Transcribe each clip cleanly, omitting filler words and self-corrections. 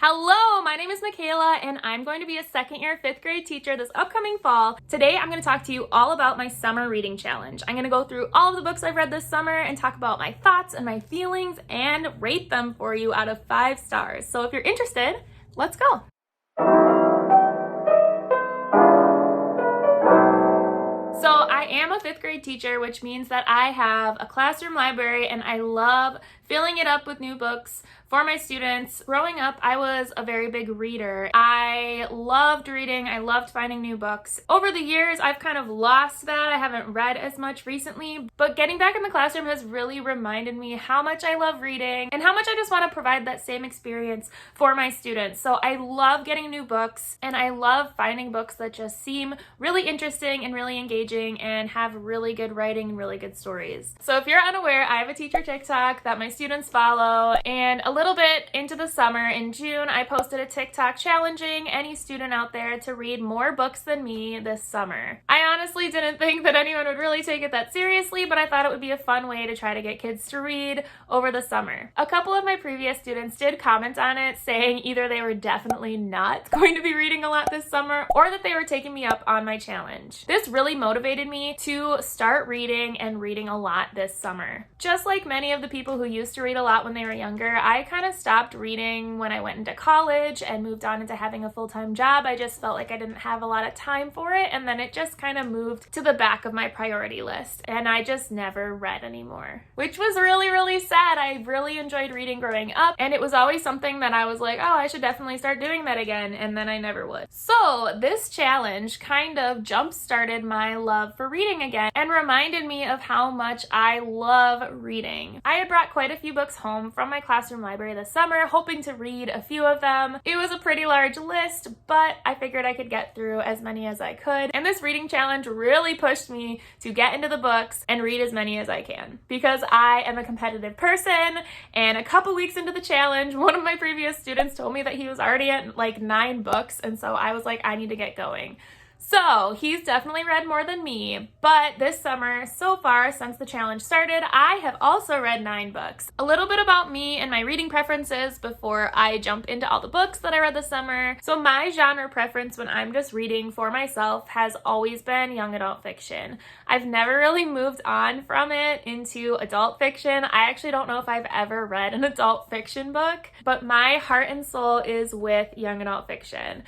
Hello, my name is Michaela and I'm going to be a second year 5th grade teacher this upcoming fall. Today I'm going to talk to you all about my summer reading challenge. I'm going to go through all of the books I've read this summer and talk about my thoughts and my feelings and rate them for you out of 5 stars. So if you're interested, let's go. So I am a 5th grade teacher, which means that I have a classroom library and I love filling it up with new books for my students. Growing up, I was a very big reader. I loved reading. I loved finding new books. Over the years, I've kind of lost that. I haven't read as much recently, but getting back in the classroom has really reminded me how much I love reading and how much I just want to provide that same experience for my students. So I love getting new books and I love finding books that just seem really interesting and really engaging and have really good writing and really good stories. So if you're unaware, I have a teacher TikTok that my students follow, and a little bit into the summer in June, I posted a TikTok challenging any student out there to read more books than me this summer. I honestly didn't think that anyone would really take it that seriously, but I thought it would be a fun way to try to get kids to read over the summer. A couple of my previous students did comment on it, saying either they were definitely not going to be reading a lot this summer or that they were taking me up on my challenge. This really motivated me to start reading and reading a lot this summer. Just like many of the people who used to read a lot when they were younger, I kind of stopped reading when I went into college and moved on into having a full-time job. I just felt like I didn't have a lot of time for it, and then it just kind of moved to the back of my priority list, and I just never read anymore, which was really, really sad. I really enjoyed reading growing up, and it was always something that I was like, oh, I should definitely start doing that again, and then I never would. So this challenge kind of jump-started my love for reading again and reminded me of how much I love reading. I had brought quite a few books home from my classroom library this summer, hoping to read a few of them. It was a pretty large list, but I figured I could get through as many as I could, and this reading challenge really pushed me to get into the books and read as many as I can, because I am a competitive person, and a couple weeks into the challenge, one of my previous students told me that he was already at like 9 books, and so I was like, I need to get going. So he's definitely read more than me, but this summer, so far since the challenge started, I have also read 9 books. A little bit about me and my reading preferences before I jump into all the books that I read this summer. So my genre preference when I'm just reading for myself has always been young adult fiction. I've never really moved on from it into adult fiction. I actually don't know if I've ever read an adult fiction book, but my heart and soul is with young adult fiction.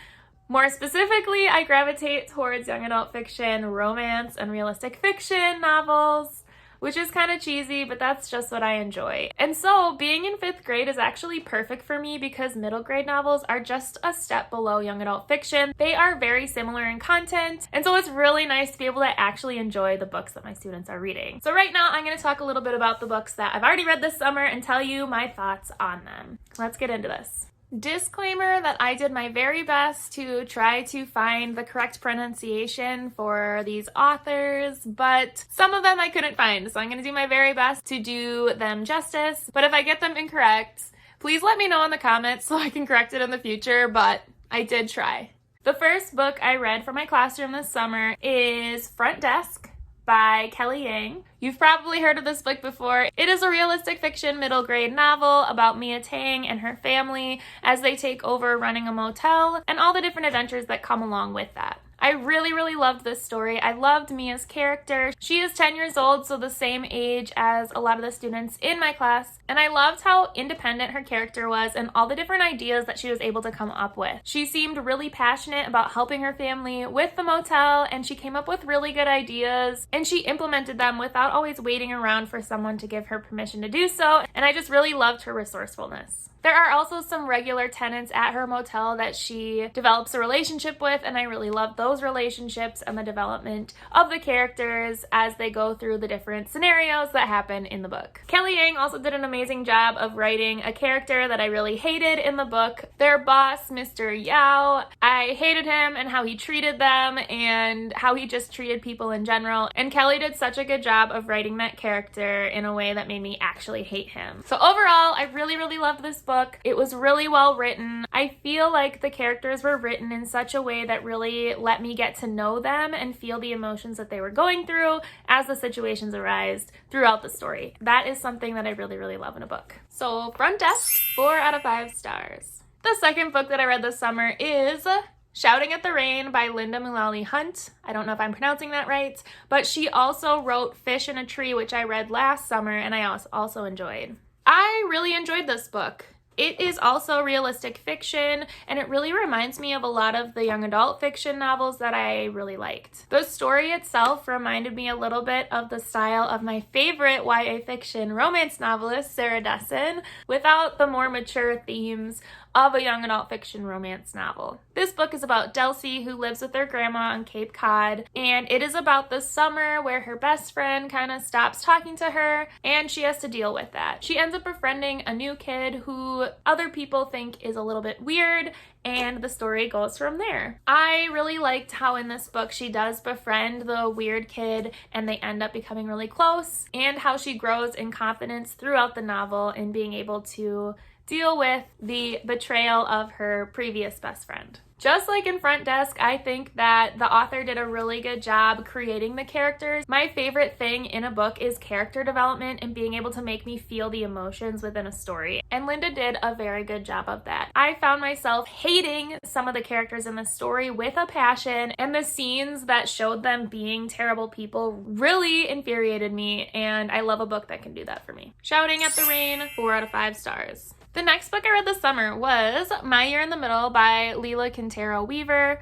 More specifically, I gravitate towards young adult fiction, romance, and realistic fiction novels, which is kind of cheesy, but that's just what I enjoy. And so being in 5th grade is actually perfect for me because middle grade novels are just a step below young adult fiction. They are very similar in content, and so it's really nice to be able to actually enjoy the books that my students are reading. So right now, I'm going to talk a little bit about the books that I've already read this summer and tell you my thoughts on them. Let's get into this. Disclaimer that I did my very best to try to find the correct pronunciation for these authors, but some of them I couldn't find, so I'm going to do my very best to do them justice. But if I get them incorrect, please let me know in the comments so I can correct it in the future, but I did try. The first book I read for my classroom this summer is Front Desk by Kelly Yang. You've probably heard of this book before. It is a realistic fiction middle grade novel about Mia Tang and her family as they take over running a motel and all the different adventures that come along with that. I really, really loved this story. I loved Mia's character. She is 10 years old, so the same age as a lot of the students in my class, and I loved how independent her character was and all the different ideas that she was able to come up with. She seemed really passionate about helping her family with the motel, and she came up with really good ideas, and she implemented them without always waiting around for someone to give her permission to do so, and I just really loved her resourcefulness. There are also some regular tenants at her motel that she develops a relationship with, and I really love those relationships and the development of the characters as they go through the different scenarios that happen in the book. Kelly Yang also did an amazing job of writing a character that I really hated in the book. Their boss, Mr. Yao, I hated him and how he treated them and how he just treated people in general, and Kelly did such a good job of writing that character in a way that made me actually hate him. So overall, I really, really loved this book. It was really well written. I feel like the characters were written in such a way that really let me get to know them and feel the emotions that they were going through as the situations arise throughout the story. That is something that I really, really love in a book. So Front Desk, 4 out of 5 stars. The second book that I read this summer is Shouting at the Rain by Linda Mullally Hunt. I don't know if I'm pronouncing that right, but she also wrote Fish in a Tree, which I read last summer and I also enjoyed. I really enjoyed this book. It is also realistic fiction, and it really reminds me of a lot of the young adult fiction novels that I really liked. The story itself reminded me a little bit of the style of my favorite YA fiction romance novelist, Sarah Dessen, without the more mature themes of a young adult fiction romance novel. This book is about Delcy, who lives with her grandma on Cape Cod, and it is about the summer where her best friend kind of stops talking to her, and she has to deal with that. She ends up befriending a new kid who other people think is a little bit weird, and the story goes from there. I really liked how in this book she does befriend the weird kid and they end up becoming really close, and how she grows in confidence throughout the novel in being able to deal with the betrayal of her previous best friend. Just like in Front Desk, I think that the author did a really good job creating the characters. My favorite thing in a book is character development and being able to make me feel the emotions within a story. And Linda did a very good job of that. I found myself hating some of the characters in the story with a passion, and the scenes that showed them being terrible people really infuriated me, and I love a book that can do that for me. Shouting at the Rain, 4 out of 5 stars. The next book I read this summer was My Year in the Middle by Leila Quintero Weaver.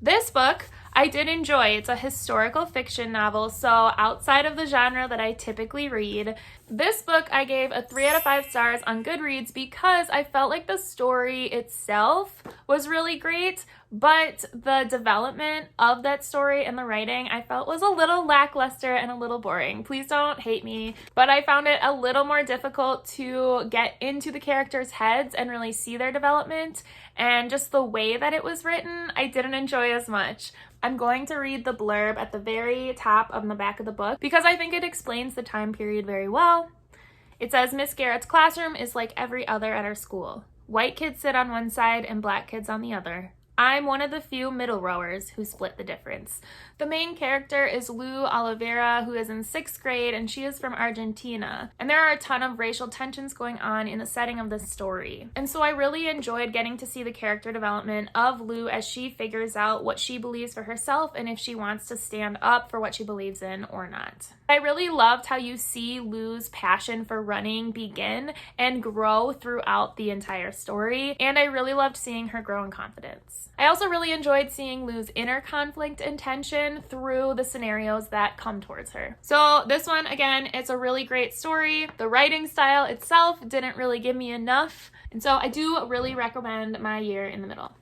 This book I did enjoy. It's a historical fiction novel, so outside of the genre that I typically read, this book I gave a 3 out of 5 stars on Goodreads because I felt like the story itself was really great, but the development of that story and the writing I felt was a little lackluster and a little boring. Please don't hate me, but I found it a little more difficult to get into the characters' heads and really see their development, and just the way that it was written, I didn't enjoy as much. I'm going to read the blurb at the very top of the back of the book because I think it explains the time period very well. It says, Miss Garrett's classroom is like every other at our school. White kids sit on one side and black kids on the other. I'm one of the few middle rowers who split the difference. The main character is Lou Oliveira, who is in 6th grade, and she is from Argentina. And there are a ton of racial tensions going on in the setting of this story. And so I really enjoyed getting to see the character development of Lou as she figures out what she believes for herself and if she wants to stand up for what she believes in or not. I really loved how you see Lou's passion for running begin and grow throughout the entire story, and I really loved seeing her grow in confidence. I also really enjoyed seeing Lou's inner conflict and tension through the scenarios that come towards her. So this one, again, it's a really great story. The writing style itself didn't really give me enough, and so I do really recommend My Year in the Middle.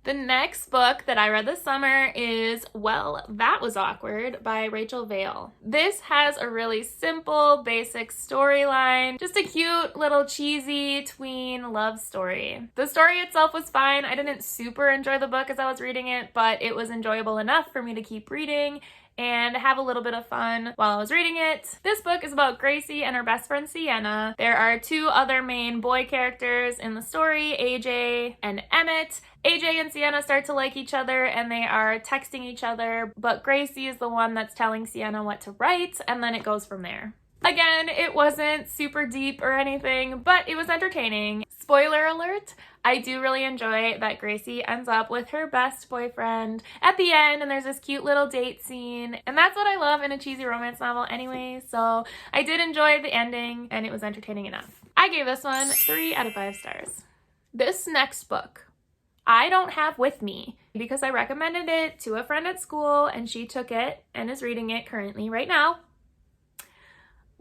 The next book that I read this summer is Well, That Was Awkward by Rachel Vale. This has a really simple, basic storyline, just a cute little cheesy tween love story. The story itself was fine. I didn't super enjoy the book as I was reading it, but it was enjoyable enough for me to keep reading and have a little bit of fun while I was reading it. This book is about Gracie and her best friend Sienna. There are 2 other main boy characters in the story, AJ and Emmett. AJ and Sienna start to like each other and they are texting each other, but Gracie is the one that's telling Sienna what to write, and then it goes from there. Again, it wasn't super deep or anything, but it was entertaining. Spoiler alert, I do really enjoy that Gracie ends up with her best boyfriend at the end, and there's this cute little date scene, and that's what I love in a cheesy romance novel anyway, so I did enjoy the ending, and it was entertaining enough. I gave this one 3 out of 5 stars. This next book, I don't have with me because I recommended it to a friend at school, and she took it and is reading it currently right now.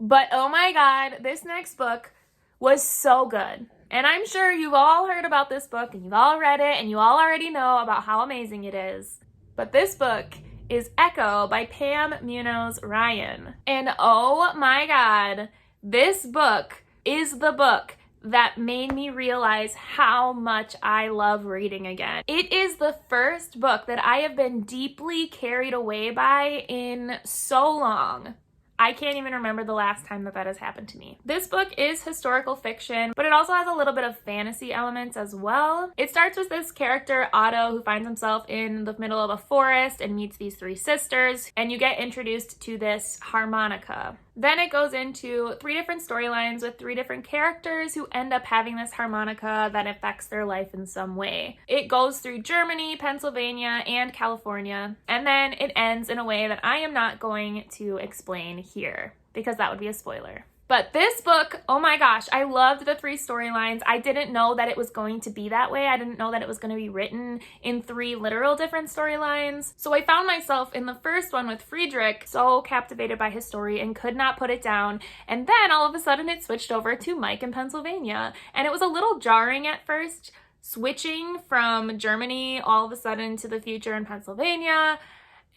But oh my god, this next book was so good. And I'm sure you've all heard about this book and you've all read it and you all already know about how amazing it is. But this book is Echo by Pam Munoz Ryan. And oh my god, this book is the book that made me realize how much I love reading again. It is the first book that I have been deeply carried away by in so long. I can't even remember the last time that has happened to me. This book is historical fiction, but it also has a little bit of fantasy elements as well. It starts with this character, Otto, who finds himself in the middle of a forest and meets these 3 sisters, and you get introduced to this harmonica. Then it goes into 3 different storylines with 3 different characters who end up having this harmonica that affects their life in some way. It goes through Germany, Pennsylvania, and California, and then it ends in a way that I am not going to explain here because that would be a spoiler. But this book, oh my gosh, I loved the 3 storylines. I didn't know that it was going to be that way. I didn't know that it was going to be written in 3 literal different storylines. So I found myself in the first one with Friedrich so captivated by his story and could not put it down. And then all of a sudden it switched over to Mike in Pennsylvania. And it was a little jarring at first, switching from Germany all of a sudden to the future in Pennsylvania.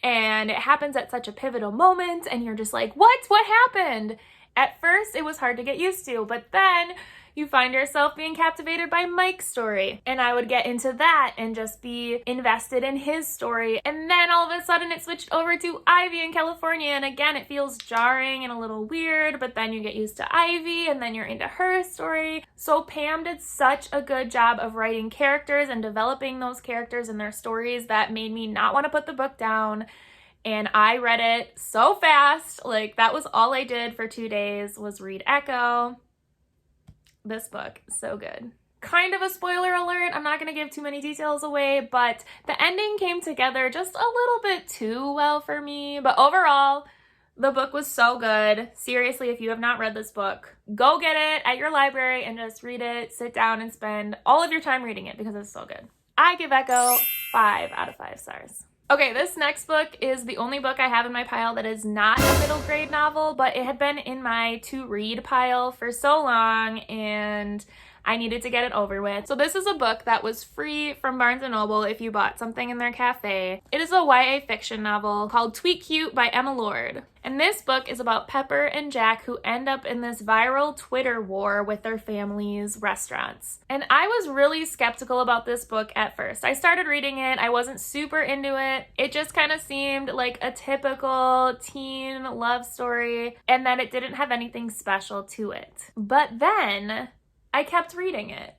And it happens at such a pivotal moment and you're just like, what? What happened? At first, it was hard to get used to, but then you find yourself being captivated by Mike's story. And I would get into that and just be invested in his story. And then all of a sudden it switched over to Ivy in California. And again, it feels jarring and a little weird, but then you get used to Ivy and then you're into her story. So Pam did such a good job of writing characters and developing those characters and their stories that made me not want to put the book down. And I read it so fast. Like, that was all I did for 2 days was read Echo. This book, so good. Kind of a spoiler alert. I'm not going to give too many details away, but the ending came together just a little bit too well for me. But overall, the book was so good. Seriously, if you have not read this book, go get it at your library and just read it. Sit down and spend all of your time reading it because it's so good. I give Echo 5 out of 5 stars. Okay, this next book is the only book I have in my pile that is not a middle grade novel, but it had been in my to-read pile for so long and I needed to get it over with. So this is a book that was free from Barnes & Noble if you bought something in their cafe. It is a YA fiction novel called Tweet Cute by Emma Lord. And this book is about Pepper and Jack who end up in this viral Twitter war with their family's restaurants. And I was really skeptical about this book at first. I started reading it. I wasn't super into it. It just kind of seemed like a typical teen love story and that it didn't have anything special to it. But then I kept reading it.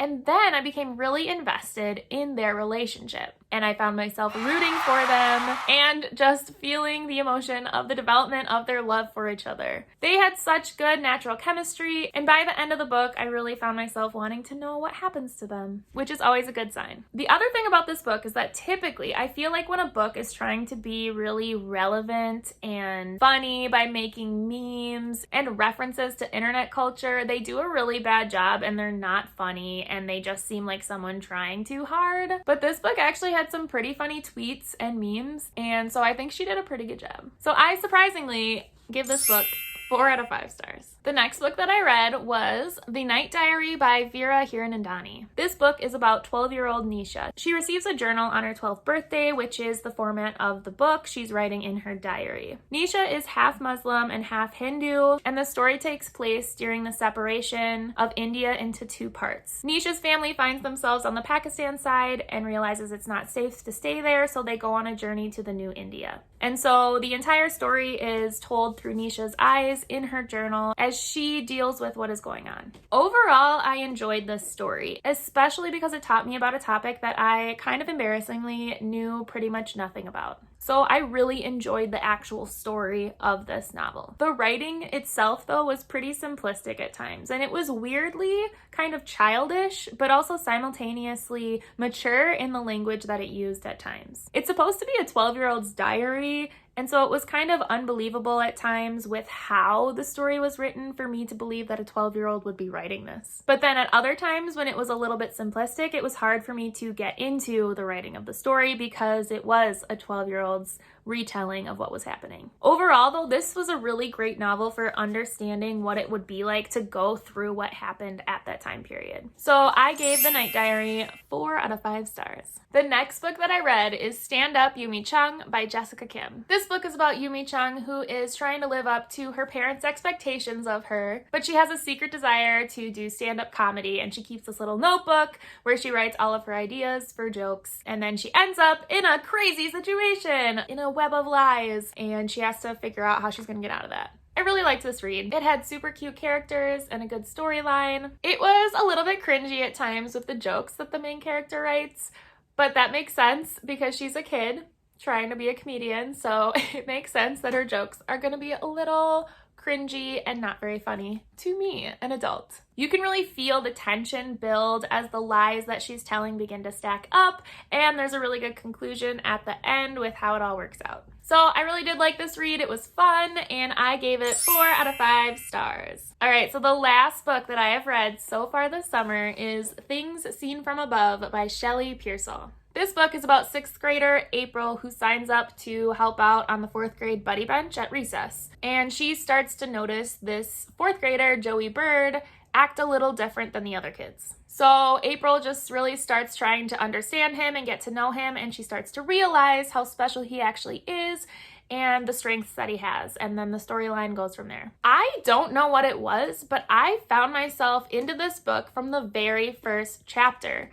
And then I became really invested in their relationship. And I found myself rooting for them and just feeling the emotion of the development of their love for each other. They had such good natural chemistry, and by the end of the book, I really found myself wanting to know what happens to them, which is always a good sign. The other thing about this book is that typically I feel like when a book is trying to be really relevant and funny by making memes and references to internet culture, they do a really bad job and they're not funny and they just seem like someone trying too hard. But this book actually had some pretty funny tweets and memes, and so I think she did a pretty good job. So I surprisingly give this book 4 out of 5 stars. The next book that I read was The Night Diary by Vera Hiranandani. This book is about 12-year-old Nisha. She receives a journal on her 12th birthday, which is the format of the book she's writing in her diary. Nisha is half Muslim and half Hindu, and the story takes place during the separation of India into 2 parts. Nisha's family finds themselves on the Pakistan side and realizes it's not safe to stay there, so they go on a journey to the new India. And so the entire story is told through Nisha's eyes in her journal as she deals with what is going on. Overall, I enjoyed this story, especially because it taught me about a topic that I kind of embarrassingly knew pretty much nothing about. So I really enjoyed the actual story of this novel. The writing itself, though, was pretty simplistic at times, and it was weirdly kind of childish, but also simultaneously mature in the language that it used at times. It's supposed to be a 12-year-old's diary, and so it was kind of unbelievable at times with how the story was written for me to believe that a 12-year-old would be writing this. But then at other times when it was a little bit simplistic, it was hard for me to get into the writing of the story because it was a 12-year-old's retelling of what was happening. Overall, though, this was a really great novel for understanding what it would be like to go through what happened at that time period. So I gave The Night Diary 4 out of 5 stars. The next book that I read is Stand Up, Yumi Chung by Jessica Kim. This book is about Yumi Chung, who is trying to live up to her parents' expectations of her, but she has a secret desire to do stand-up comedy, and she keeps this little notebook where she writes all of her ideas for jokes, and then she ends up in a crazy situation, in a web of lies, and she has to figure out how she's gonna get out of that. I really liked this read. It had super cute characters and a good storyline. It was a little bit cringy at times with the jokes that the main character writes, but that makes sense because she's a kid trying to be a comedian, so it makes sense that her jokes are gonna be a little cringy and not very funny to me, an adult. You can really feel the tension build as the lies that she's telling begin to stack up, and there's a really good conclusion at the end with how it all works out. So I really did like this read. It was fun, and I gave it 4 out of 5 stars. All right, so the last book that I have read so far this summer is Things Seen from Above by Shelley Pearsall. This book is about 6th grader April, who signs up to help out on the 4th grade buddy bench at recess. And she starts to notice this 4th grader, Joey Bird, act a little different than the other kids. So April just really starts trying to understand him and get to know him, and she starts to realize how special he actually is and the strengths that he has, and then the storyline goes from there. I don't know what it was, but I found myself into this book from the very first chapter.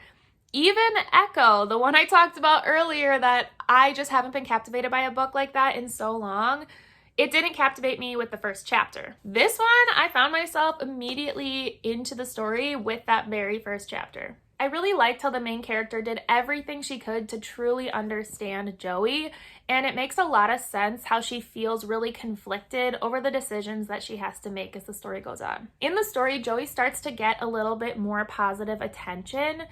Even Echo, the one I talked about earlier that I just haven't been captivated by a book like that in so long, it didn't captivate me with the first chapter. This one, I found myself immediately into the story with that very first chapter. I really liked how the main character did everything she could to truly understand Joey, and it makes a lot of sense how she feels really conflicted over the decisions that she has to make as the story goes on. In the story, Joey starts to get a little bit more positive attention,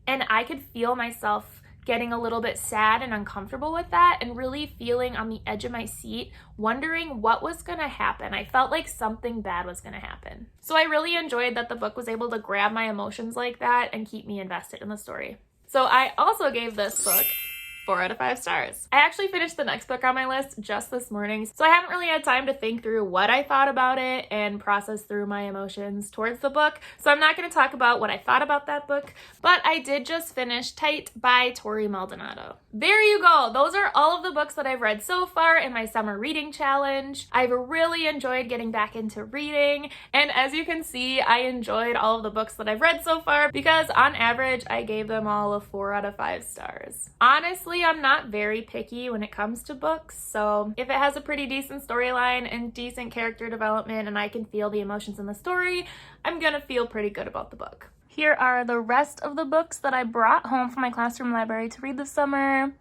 and I could feel myself getting a little bit sad and uncomfortable with that, and really feeling on the edge of my seat, wondering what was gonna happen. I felt like something bad was gonna happen. So I really enjoyed that the book was able to grab my emotions like that and keep me invested in the story. So I also gave this book 4 out of 5 stars. I actually finished the next book on my list just this morning, so I haven't really had time to think through what I thought about it and process through my emotions towards the book, so I'm not going to talk about what I thought about that book, but I did just finish Tight by Tori Maldonado. There you go! Those are all of the books that I've read so far in my summer reading challenge. I've really enjoyed getting back into reading, and as you can see, I enjoyed all of the books that I've read so far because on average, I gave them all a 4 out of 5 stars. Honestly, I'm not very picky when it comes to books, so if it has a pretty decent storyline and decent character development and I can feel the emotions in the story, I'm gonna feel pretty good about the book. Here are the rest of the books that I brought home from my classroom library to read this summer.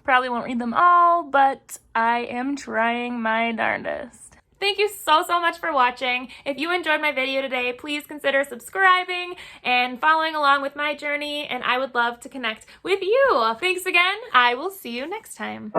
Probably won't read them all, but I am trying my darndest. Thank you so much for watching. If you enjoyed my video today, please consider subscribing and following along with my journey, and I would love to connect with you. Thanks again. I will see you next time.